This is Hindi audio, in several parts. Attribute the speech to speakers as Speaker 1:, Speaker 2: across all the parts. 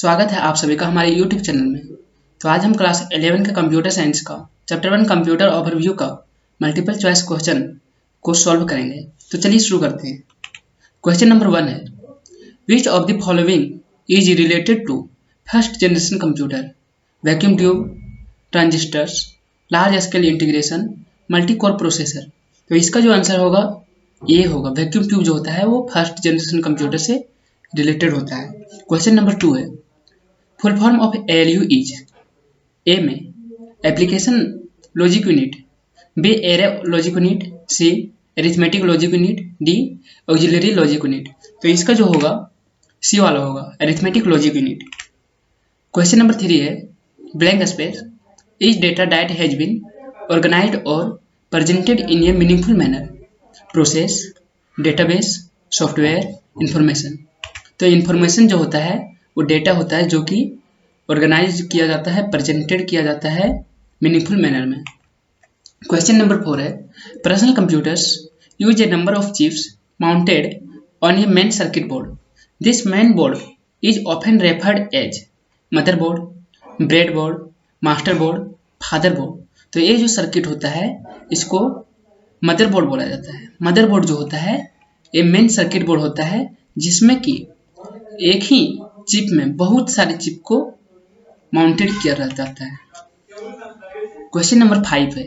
Speaker 1: स्वागत है आप सभी का हमारे YouTube चैनल में। तो आज हम क्लास 11 के कंप्यूटर साइंस का चैप्टर 1 कंप्यूटर ओवरव्यू का मल्टीपल चॉइस क्वेश्चन को सॉल्व करेंगे। तो चलिए शुरू करते हैं। क्वेश्चन नंबर 1 है, which of the following is related to first generation computer? Vacuum tube, transistors, large scale integration, multi core processor. तो इसका जो आंसर होगा ये होगा, वैक्यूम ट्यूब जो होता है वो फर्स्ट जनरेशन कंप्यूटर से रिलेटेड होता है। क्वेश्चन नंबर 2 है, full form of ALU is? A में application logic unit, B array logic unit, C arithmetic logic unit, D auxiliary logic unit. तो इसका जो होगा सी वाला होगा, arithmetic logic unit. Question number 3 है, blank space is data that has been organised और presented in a meaningful manner? Process, database, software, information. तो इंफॉर्मेशन जो होता है वो डेटा होता है जो कि ऑर्गेनाइज किया जाता है, प्रेजेंटेड किया जाता है मीनिंगफुल मैनर में। क्वेश्चन नंबर 4 है, personal computers use a number of chips mounted on a main circuit board. This main board is often referred as motherboard, breadboard, master board, father board. तो ये जो सर्किट होता है इसको मदरबोर्ड बोला जाता है। मदरबोर्ड जो होता है ये मेन सर्किट बोर्ड होता है जिसमें कि एक ही चिप में बहुत सारे चिप को माउंटेड किया जाता है। क्वेश्चन नंबर 5 है,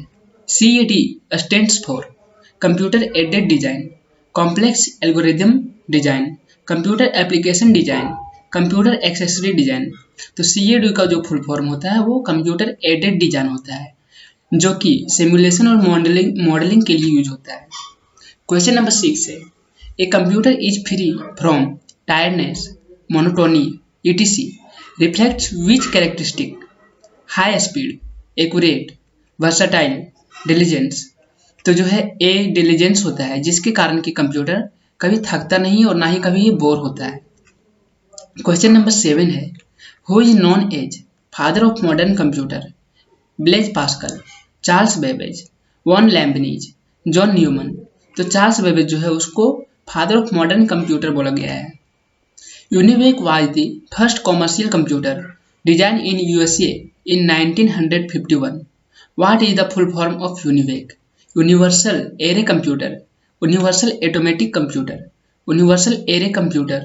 Speaker 1: CAD stands for computer aided design, complex algorithm design, computer application design, computer accessory design. तो CAD का जो फुल फॉर्म होता है वो कंप्यूटर एडेड डिजाइन होता है जो कि सिमुलेशन और मॉडलिंग के लिए यूज होता है। क्वेश्चन नंबर 6 है, a computer is free from tiredness, monotony, etc. reflects which characteristic? High speed, accurate, versatile, diligence. तो जो है ए डिलीजेंस होता है जिसके कारण कि कंप्यूटर कभी थकता नहीं और ना ही कभी ये बोर होता है। क्वेश्चन नंबर 7 है, who is known as father of modern computer? Blaise Pascal, Charles Babbage, von Leibniz, John Neumann. तो चार्ल्स बेबेज जो है उसको फादर ऑफ मॉडर्न कंप्यूटर बोला गया है। UNIVAC was the first commercial computer designed in USA in 1951. What is the full form of UNIVAC? Universal Array Computer, Universal Automatic Computer, Universal Array Computer,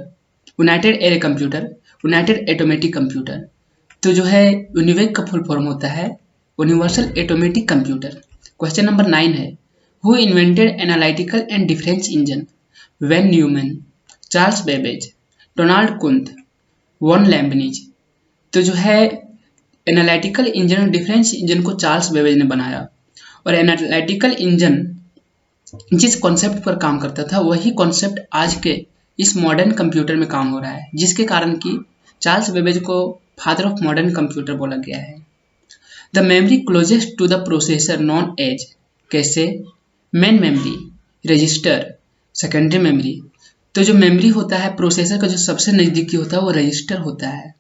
Speaker 1: United Array Computer, United Automatic Computer। तो जो है UNIVAC का फुल फॉर्म होता है Universal Automatic Computer। Question number 9 है, Who invented Analytical and Difference Engine? Von Neumann, Charles Babbage, Donald Knuth, von Leibniz. तो जो है एनालिटिकल इंजन और डिफरेंस इंजन को चार्ल्स बेबेज ने बनाया और एनालिटिकल इंजन जिस कॉन्सेप्ट पर काम करता था वही कॉन्सेप्ट आज के इस मॉडर्न कंप्यूटर में काम हो रहा है जिसके कारण कि चार्ल्स बेबेज को फादर ऑफ मॉडर्न कंप्यूटर बोला गया है। The memory closest to the processor known as? कैसे? Main memory, register, secondary memory. तो जो मेमोरी होता है प्रोसेसर का जो सबसे नज़दीकी होता है वो रजिस्टर होता है।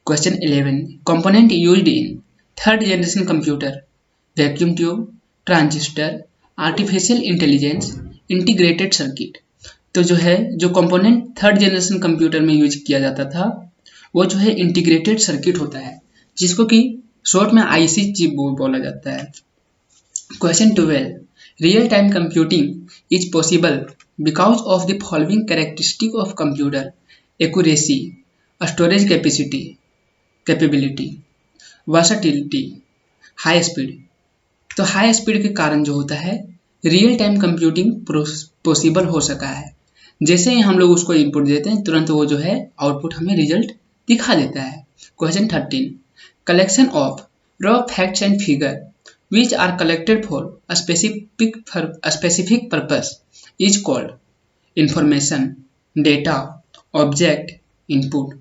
Speaker 1: Question 11, component used in third generation computer? Vacuum tube, transistor, artificial intelligence, integrated circuit. तो जो है जो कंपोनेंट थर्ड जनरेशन कंप्यूटर में यूज किया जाता था वो जो है इंटीग्रेटेड सर्किट होता है जिसको कि शॉर्ट में IC चिप बोला जाता है। Question 12, real time computing is possible because of the following characteristic of computer: accuracy, storage capability, versatility, high speed। तो हाई स्पीड के कारण जो होता है रियल टाइम कंप्यूटिंग पॉसिबल हो सका है। जैसे ही हम लोग उसको इनपुट देते हैं तुरंत वो जो है आउटपुट हमें रिजल्ट दिखा देता है। Question 13, collection of raw facts and figure which are collected for a specific purpose is called information, data, object, input।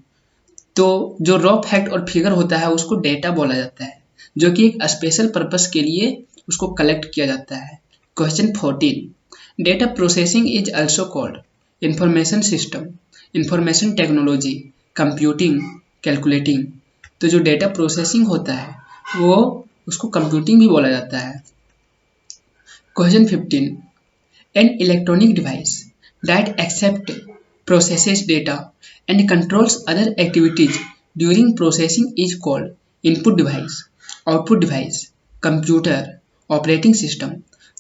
Speaker 1: तो जो रॉ फैक्ट और फिगर होता है उसको डेटा बोला जाता है जो कि एक स्पेशल पर्पस के लिए उसको कलेक्ट किया जाता है। Question 14, data processing is also called information system, information technology, computing, calculating. तो जो डेटा प्रोसेसिंग होता है वो उसको कंप्यूटिंग भी बोला जाता है। Question 15, an electronic device that accept processes data and controls other activities during processing is called input device, output device, computer, operating system.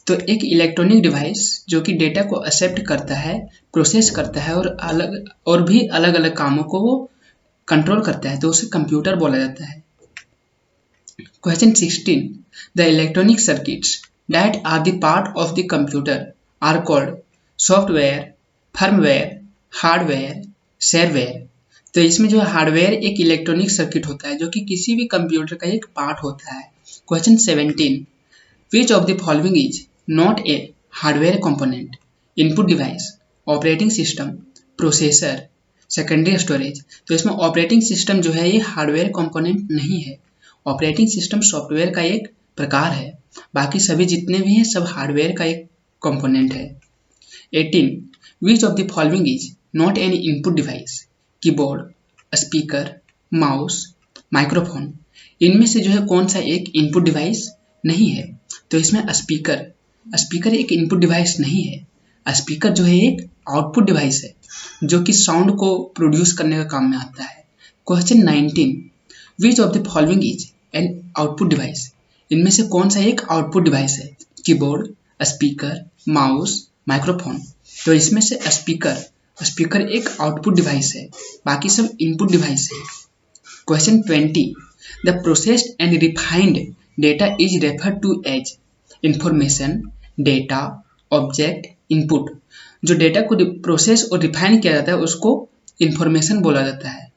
Speaker 1: तो एक इलेक्ट्रॉनिक डिवाइस जो कि डेटा को एक्सेप्ट करता है, प्रोसेस करता है और भी अलग अलग कामों को वो कंट्रोल करता है, तो उसे कंप्यूटर बोला जाता है। Question 16, the electronic circuits that are the part of the computer are called software, firmware, hardware, shareware. तो इसमें जो हार्डवेयर एक इलेक्ट्रॉनिक सर्किट होता है जो कि किसी भी कंप्यूटर का एक पार्ट होता है। Question 17, which of the following is not a hardware component? Input device, operating system, processor, secondary storage. तो इसमें ऑपरेटिंग सिस्टम जो है ये हार्डवेयर कंपोनेंट नहीं है। ऑपरेटिंग सिस्टम सॉफ्टवेयर का एक प्रकार है, बाकी सभी जितने भी हैं सब हार्डवेयर का एक कंपोनेंट है। 18, विच of the following is not an input device? Keyboard, speaker, mouse, microphone. इनमें से जो है कौन सा एक इनपुट डिवाइस नहीं है? तो इसमें स्पीकर एक इनपुट डिवाइस नहीं है। स्पीकर जो है एक आउटपुट डिवाइस है जो कि साउंड को प्रोड्यूस करने का काम में आता है। Question 19, which of the following is an output device? इनमें से कौन सा एक आउटपुट डिवाइस है? Keyboard, speaker, mouse, microphone. तो इसमें से स्पीकर एक आउटपुट डिवाइस है, बाकी सब इनपुट डिवाइस है। Question 20, the processed and refined data is referred to as information, data, object, input. जो डेटा को प्रोसेस और रिफाइन किया जाता है उसको इंफॉर्मेशन बोला जाता है।